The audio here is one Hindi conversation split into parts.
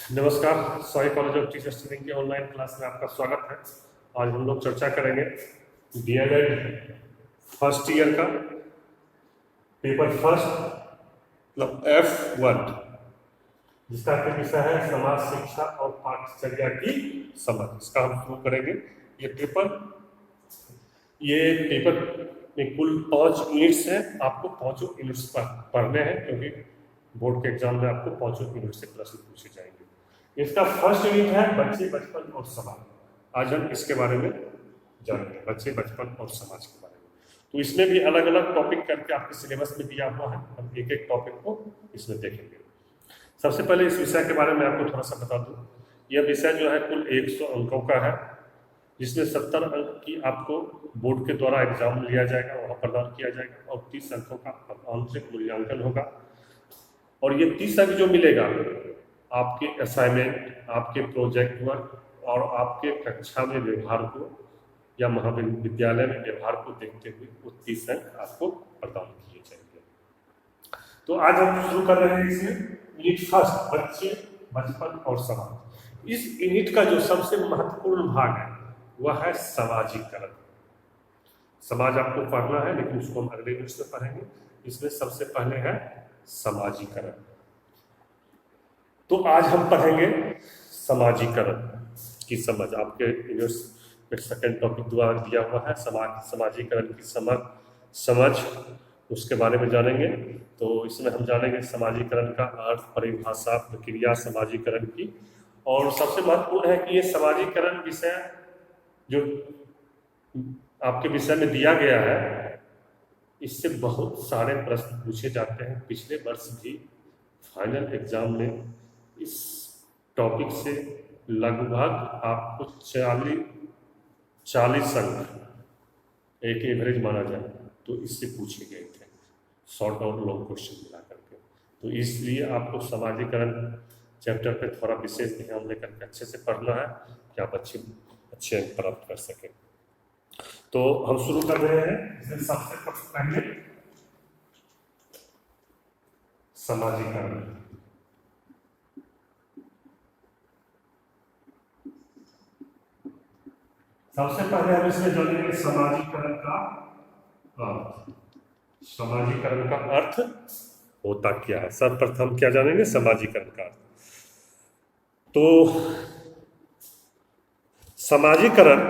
नमस्कार। Sai college of teachers training के ऑनलाइन क्लास में आपका स्वागत है। आज हम लोग चर्चा करेंगे डीएलएड फर्स्ट ईयर का पेपर फर्स्ट मतलब F1, जिसका कि विषय है समाज शिक्षा और पाठचर्या की समझ। इसका हम शुरू करेंगे। ये पेपर में कुल 5 यूनिट्स हैं। आपको पाँचों यूनिट्स पढ़ने हैं, क्योंकि बोर्ड के एग्जाम में आपको पाँचों यूनिट से प्रश्न पूछे जाएंगे। इसका फर्स्ट यूनिट है बच्चे, बचपन और समाज। आज हम इसके बारे में जानेंगे, बच्चे, बचपन और समाज के बारे में। तो इसमें भी अलग अलग टॉपिक करके आपके सिलेबस में दिया हुआ है। हम एक एक टॉपिक को इसमें देखेंगे। सबसे पहले इस विषय के बारे में आपको थोड़ा सा बता दूं। यह विषय जो है कुल 100 अंकों का है, जिसमें 70 अंक की आपको बोर्ड के द्वारा एग्जाम लिया जाएगा, वहाँ प्रदान किया जाएगा, और 30 अंकों का आंतरिक मूल्यांकन होगा। और ये 30 अंक जो मिलेगा आपके असाइनमेंट, आपके प्रोजेक्ट वर्क और आपके कक्षा में व्यवहार को या महाविद्यालय में व्यवहार को देखते हुए वो 30 अंक आपको प्रदान किए जाएंगे। तो आज हम शुरू कर रहे हैं इसमें यूनिट फर्स्ट, बच्चे, बचपन और समाज। इस यूनिट का जो सबसे महत्वपूर्ण भाग है वह है सामाजिकरण। समाज आपको पढ़ना है, लेकिन उसको हम अगले यूनिट में पढ़ेंगे। इसमें सबसे पहले है सामाजिकरण। तो आज हम पढ़ेंगे सामाजिकरण की समझ। आपके यूनिट में सेकंड टॉपिक द्वारा दिया हुआ है सामाजिकरण की समझ, उसके बारे में जानेंगे। तो इसमें हम जानेंगे सामाजिकरण का अर्थ, परिभाषा, प्रक्रिया सामाजिकरण की। और सबसे महत्वपूर्ण है कि ये सामाजिकरण विषय जो आपके विषय में दिया गया है, इससे बहुत सारे प्रश्न पूछे जाते हैं। पिछले वर्ष भी फाइनल एग्जाम में इस टॉपिक से लगभग आपको 40 अंक एक एवरेज माना जाए तो इससे पूछे गए थे, शॉर्ट और लॉन्ग क्वेश्चन मिला करके। तो इसलिए आपको सामाजिकरण चैप्टर पे थोड़ा विशेष ध्यान लेकर के अच्छे से पढ़ना है कि आप अच्छे अंक प्राप्त कर सकें। तो हम शुरू कर रहे हैं। इसमें सबसे पहले सामाजिकरण। सबसे पहले हम इसमें जानेंगे सामाजिकरण का अर्थ। सामाजिकरण का अर्थ होता क्या है? सर्वप्रथम क्या जानेंगे? सामाजिकरण का अर्थ। तो सामाजिकरण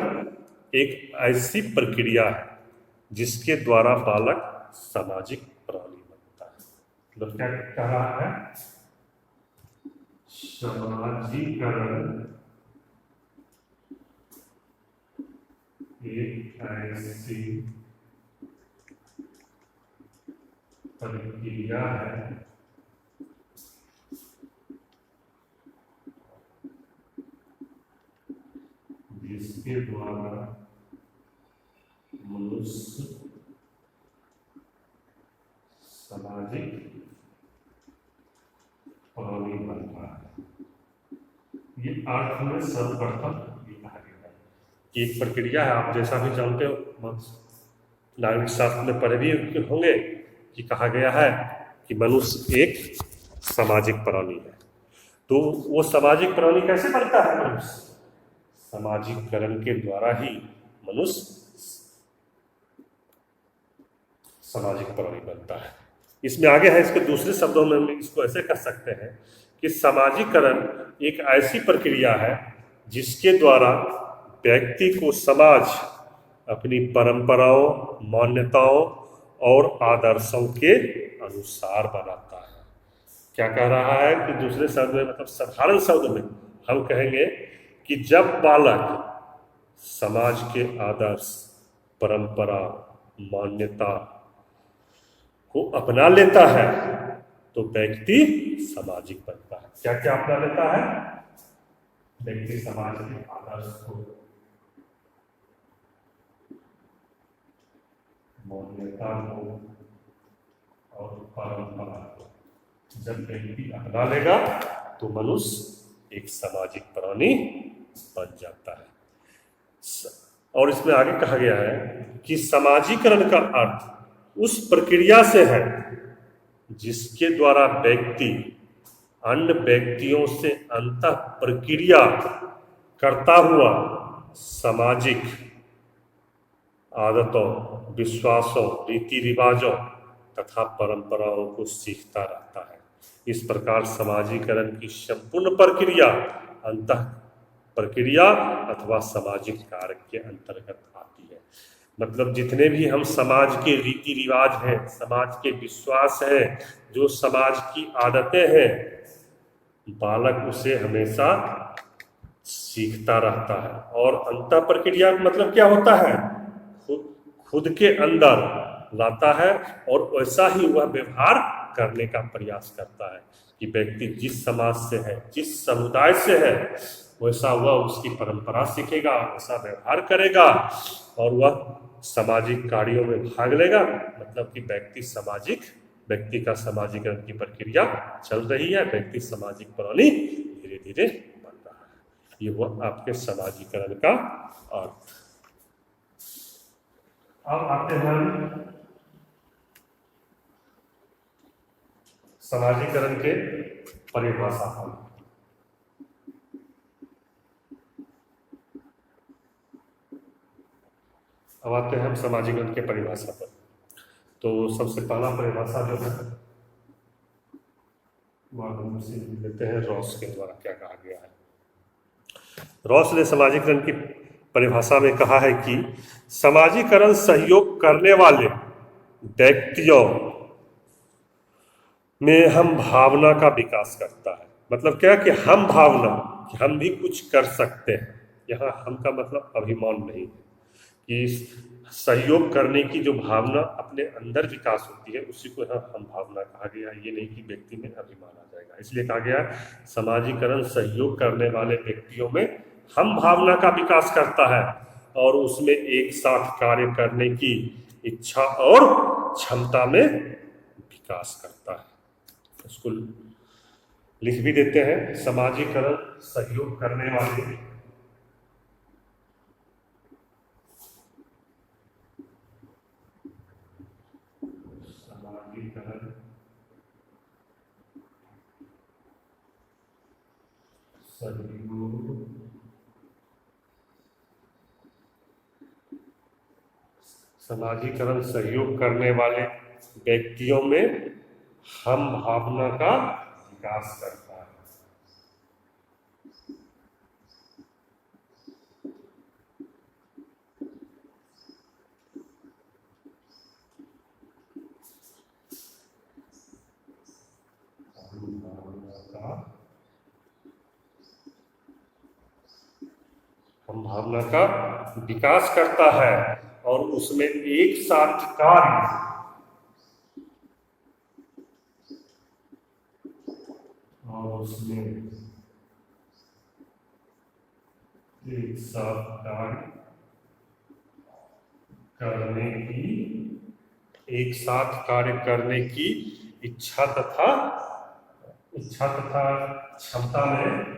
एक ऐसी प्रक्रिया है जिसके द्वारा बालक सामाजिक प्राणी बनता है। मतलब क्या कह रहा है? सामाजिकरण एक ऐसी प्रक्रिया है जिसके द्वारा मनुष्य सामाजिक प्राणी बनता है। ये अर्थ में सर्वप्रथम एक प्रक्रिया है। आप जैसा भी जानते हो, नागरिक शास्त्र में पढ़े भी होंगे कि कहा गया है कि मनुष्य एक सामाजिक प्राणी है। तो वो सामाजिक प्राणी कैसे बनता है? मनुष्य सामाजिकरण के द्वारा ही मनुष्य सामाजिक प्राणी बनता है। इसमें आगे है, इसके दूसरे शब्दों में हम इसको ऐसे कह सकते हैं कि सामाजिकरण एक ऐसी प्रक्रिया है जिसके द्वारा व्यक्ति को समाज अपनी परंपराओं, मान्यताओं और आदर्शों के अनुसार बनाता है। क्या कह रहा है कि दूसरे शब्द में, मतलब साधारण शब्द में हम कहेंगे कि जब बालक समाज के आदर्श, परंपरा, मान्यता को अपना लेता है तो व्यक्ति सामाजिक बनता है। क्या क्या अपना लेता है? व्यक्ति समाज के आदर्श को, मान्यता को और परंपरा को जब व्यक्ति अपना लेगा तो मनुष्य एक सामाजिक प्राणी बन जाता है। और इसमें आगे कहा गया है कि सामाजिकरण का अर्थ उस प्रक्रिया से है जिसके द्वारा व्यक्ति अन्य व्यक्तियों से अंतः प्रक्रिया करता हुआ सामाजिक आदतों, विश्वासों, रीति रिवाजों तथा परंपराओं को सीखता रहता है। इस प्रकार समाजीकरण की संपूर्ण प्रक्रिया अंतः प्रक्रिया अथवा सामाजिक कार्य के अंतर्गत आती है। मतलब जितने भी हम समाज के रीति रिवाज हैं, समाज के विश्वास हैं, जो समाज की आदतें हैं, बालक उसे हमेशा सीखता रहता है। और अंतः प्रक्रिया मतलब क्या होता है? खुद के अंदर लाता है और वैसा ही वह व्यवहार करने का प्रयास करता है कि व्यक्ति जिस समाज से है, जिस समुदाय से है, वैसा वह उसकी परंपरा सीखेगा, वैसा व्यवहार करेगा और वह सामाजिक कार्यों में भाग लेगा। मतलब कि व्यक्ति का सामाजिकरण की प्रक्रिया चल रही है, व्यक्ति सामाजिक प्राणी धीरे धीरे बन रहा है। ये वो आपके समाजीकरण का अर्थ। अब आते हैं समाजीकरण के परिभाषा पर। अब आते हैं हम समाजीकरण के परिभाषा पर। तो सबसे पहला परिभाषा जो है वह हम लेते हैं रॉस के द्वारा क्या कहा गया है। रॉस ने समाजीकरण की परिभाषा में कहा है कि समाजीकरण सहयोग करने वाले व्यक्तियों में हम भावना का विकास करता है। मतलब क्या कि हम भावना कि हम भी कुछ कर सकते हैं। यहाँ हम का मतलब अभिमान नहीं है कि सहयोग करने की जो भावना अपने अंदर विकास होती है उसी को यहाँ हम भावना कहा गया। ये नहीं कि व्यक्ति में अभिमान आ जाएगा, इसलिए कहा गया समाजीकरण सहयोग करने वाले व्यक्तियों में हम भावना का विकास करता है और उसमें एक साथ कार्य करने की इच्छा और क्षमता में विकास करता है। उसको लिख भी देते हैं, समाजीकरण सहयोग करने वाले समाजीकरण सहयोग करने वाले व्यक्तियों में हम भावना का विकास करता है। हम भावना का विकास करता है और उसमें एक साथ कार्य और उसमें एक साथ कार्य करने की इच्छा तथा क्षमता में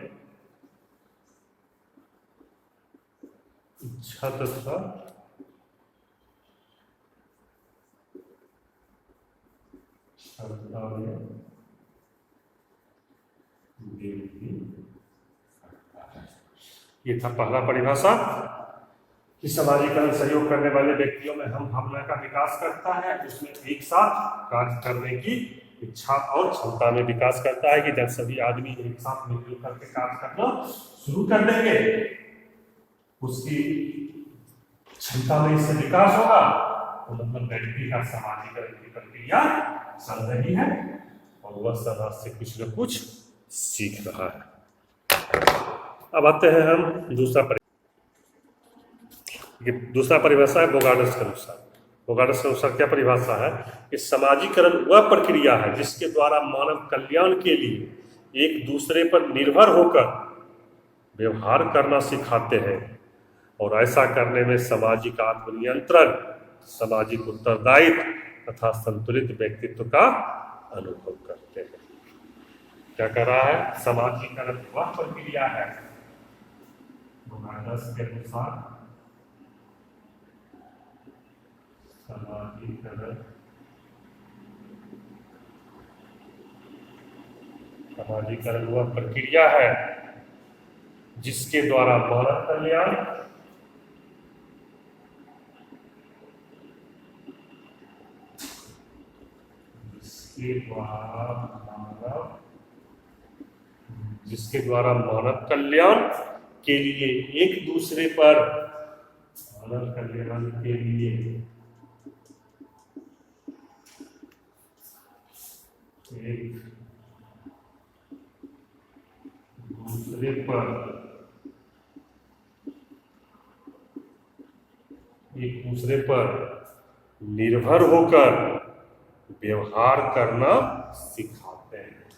ये था पहला परिभाषा कि समाजीकरण सहयोग करने वाले व्यक्तियों में हम भावना का विकास करता है, उसमें एक साथ कार्य करने की इच्छा और क्षमता में विकास करता है कि जब सभी आदमी एक साथ मिलजुल करके कार्य करना शुरू कर देंगे उसकी क्षमता में इससे विकास होगा। तो मतलब व्यक्ति का समाजीकरण की प्रक्रिया चल रही है और वह समाज से कुछ न कुछ सीख रहा है। अब आते हैं हम दूसरा परिभाषा है बोगार्डस के अनुसार। बोगार्डस के अनुसार क्या परिभाषा है कि समाजीकरण वह प्रक्रिया है जिसके द्वारा मानव कल्याण के लिए एक दूसरे पर निर्भर होकर व्यवहार करना सिखाते हैं और ऐसा करने में सामाजिक आत्मनियंत्रण, सामाजिक उत्तरदायित्व तथा संतुलित व्यक्तित्व का अनुभव करते हैं। क्या कर रहा है? समाजीकरण वह प्रक्रिया है बोगार्डस के अनुसार समाजीकरण समाजीकरण वह प्रक्रिया है जिसके द्वारा मानव कल्याण जिसके द्वारा मानव कल्याण के लिए एक दूसरे पर मानव कल्याण के लिए एक दूसरे पर निर्भर होकर व्यवहार करना सिखाते हैं।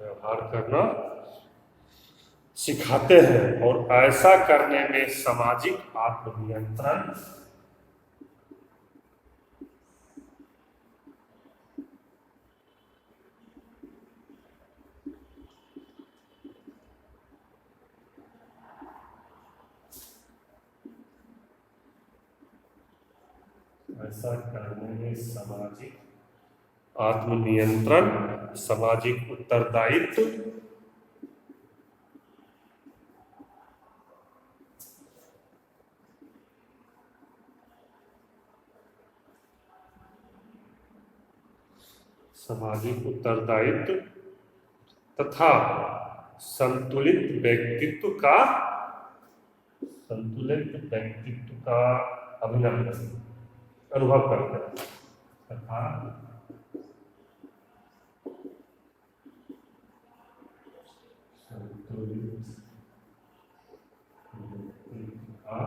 व्यवहार करना सिखाते हैं और ऐसा करने में सामाजिक आत्मनियंत्रण सामाजिक उत्तरदायित्व तथा संतुलित व्यक्तित्व का अनुभव करते हैं तथा संतुलित व्यक्तित्व का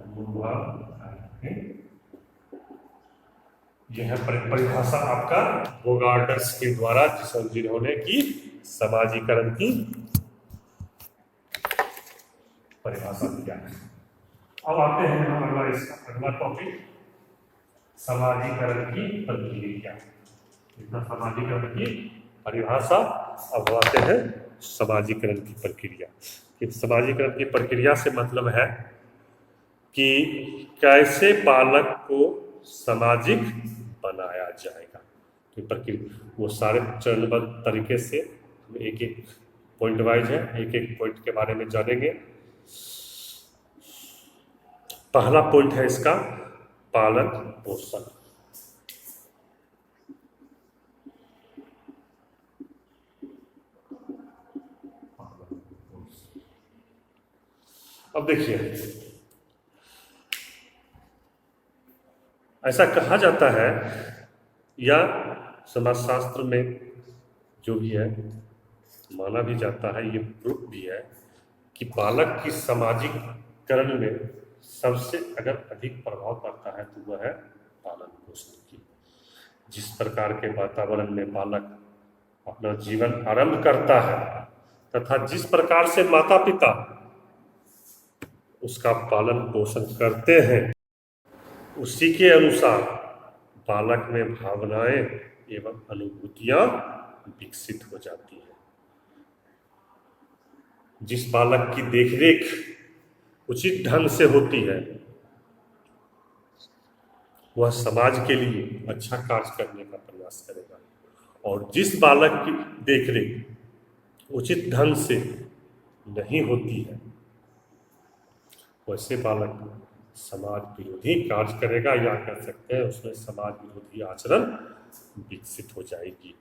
अनुभव करते हैं। यह परिभाषा आपका बोगार्डस के द्वारा जिन्होंने की समाजीकरण की परिभाषा दिया है। अब आते हैं हम अगला टॉपिक समाजीकरण की प्रक्रिया। इतना समाजीकरण की परिभाषा। अब आते हैं समाजीकरण की प्रक्रिया। समाजीकरण की प्रक्रिया से मतलब है कि कैसे बालक को सामाजिक बनाया जाएगा। तो प्रक्रिया वो सारे चरणबद्ध तरीके से हम एक एक पॉइंट वाइज है, एक एक पॉइंट के बारे में जानेंगे। पहला पॉइंट है इसका पालन पोषण। अब देखिए, ऐसा कहा जाता है या समाजशास्त्र में जो भी है माना भी जाता है, ये प्रूफ भी है कि बालक की सामाजिकरण में सबसे अगर अधिक प्रभाव पड़ता है तो वह है पालन पोषण की। जिस प्रकार के वातावरण में बालक अपना जीवन आरंभ करता है तथा जिस प्रकार से माता पिता उसका पालन पोषण करते हैं, उसी के अनुसार बालक में भावनाएं एवं अनुभूतियां विकसित हो जाती हैं। जिस बालक की देखरेख उचित ढंग से होती है वह समाज के लिए अच्छा कार्य करने का प्रयास करेगा, और जिस बालक की देखरेख उचित ढंग से नहीं होती है वैसे बालक समाज विरोधी कार्य करेगा, या कह सकते हैं उसमें समाज विरोधी आचरण विकसित हो जाएगी।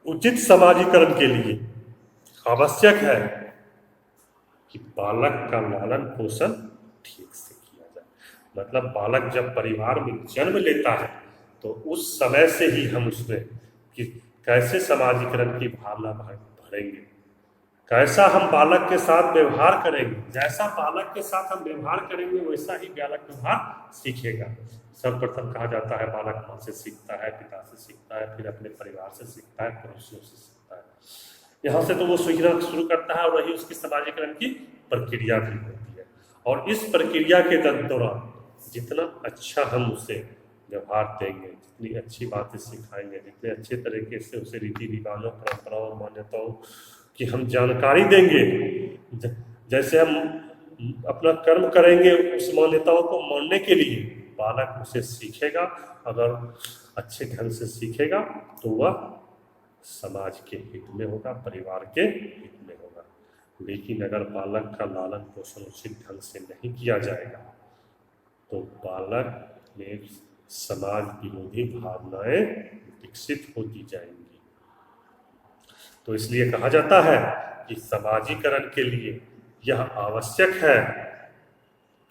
उचित समाजीकरण के लिए आवश्यक है कि बालक का लालन पोषण ठीक से किया जाए। मतलब बालक जब परिवार में जन्म लेता है तो उस समय से ही हम उसमें कि कैसे समाजीकरण की भावना भरेंगे, कैसा हम बालक के साथ व्यवहार करेंगे। जैसा बालक के साथ हम व्यवहार करेंगे वैसा ही बालक व्यवहार सीखेगा। सर्वप्रथम कहा जाता है बालक माँ से सीखता है, पिता से सीखता है, फिर अपने परिवार से सीखता है, पड़ोसियों से सीखता है। यहाँ से तो वो सीखना शुरू करता है और वही उसकी समाजीकरण की प्रक्रिया भी होती है। और इस प्रक्रिया के दौरान जितना अच्छा हम उसे व्यवहार देंगे, जितनी अच्छी बातें सिखाएंगे, जितने अच्छे तरीके से उसे रीति रिवाजों, परंपराओं, मान्यताओं कि हम जानकारी देंगे, जैसे हम अपना कर्म करेंगे उस मान्यताओं को मानने के लिए, बालक उसे सीखेगा। अगर अच्छे ढंग से सीखेगा तो वह समाज के हित में होगा, परिवार के हित में होगा। लेकिन अगर बालक का लालन पोषण उचित ढंग से नहीं किया जाएगा तो बालक में समाज विरोधी भावनाएं विकसित होती जाएंगी। तो इसलिए कहा जाता है कि समाजीकरण के लिए यह आवश्यक है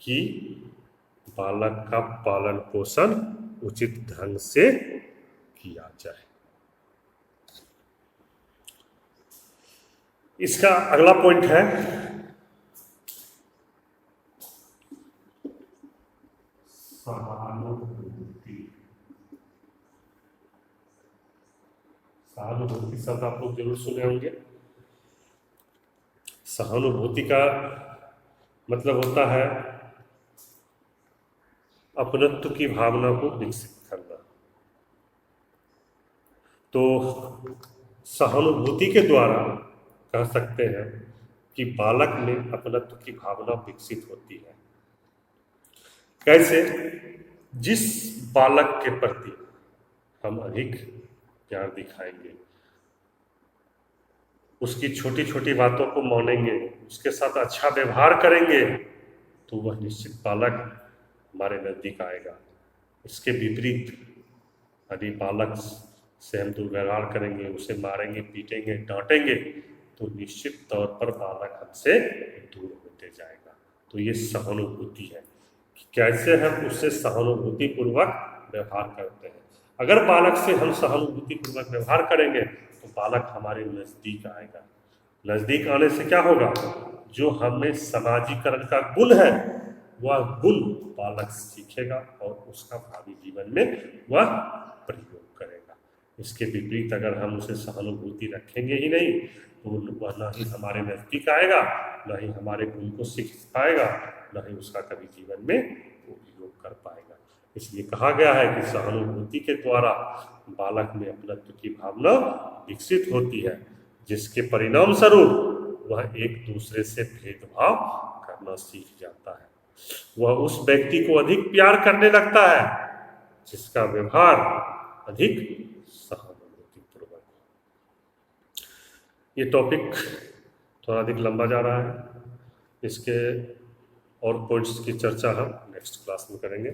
कि बालक का पालन पोषण उचित ढंग से किया जाए। इसका अगला पॉइंट है सहानुभूति। सहानुभूति शब्द आप लोग जरूर सुने होंगे। सहानुभूति का मतलब होता है अपनत्व की भावना को विकसित करना। तो सहानुभूति के द्वारा कह सकते हैं कि बालक में अपनत्व की भावना विकसित होती है। कैसे? जिस बालक के प्रति हम अधिक प्यार दिखाएंगे, उसकी छोटी छोटी बातों को मानेंगे, उसके साथ अच्छा व्यवहार करेंगे, तो वह निश्चित बालक हमारे नज़दीक आएगा। इसके विपरीत यदि बालक से हम दुर्व्यवहार करेंगे, उसे मारेंगे, पीटेंगे, डांटेंगे, तो निश्चित तौर पर बालक हमसे दूर होते जाएगा। तो ये सहानुभूति है कि कैसे हम उससे सहानुभूति पूर्वक व्यवहार करते हैं। अगर बालक से हम सहानुभूति पूर्वक व्यवहार करेंगे तो बालक हमारे नज़दीक आएगा। नज़दीक आने से क्या होगा? जो हमें समाजीकरण का गुण है वह गुण बालक सीखेगा और उसका भावी जीवन में वह प्रयोग करेगा। इसके विपरीत अगर हम उसे सहानुभूति रखेंगे ही नहीं तो वह ना ही हमारे नज़दीक आएगा, ना ही हमारे गुण को सीख पाएगा, ना ही उसका कभी जीवन में उपयोग कर पाएगा। इसलिए कहा गया है कि सहानुभूति के द्वारा बालक में अपनत्व की भावना विकसित होती है, जिसके परिणाम स्वरूप वह एक दूसरे से भेदभाव करना सीख जाता है। वह उस व्यक्ति को अधिक प्यार करने लगता है जिसका व्यवहार अधिक सहानुभूतिपूर्वक। ये टॉपिक थोड़ा अधिक लंबा जा रहा है, इसके और पॉइंट्स की चर्चा हम नेक्स्ट क्लास में करेंगे।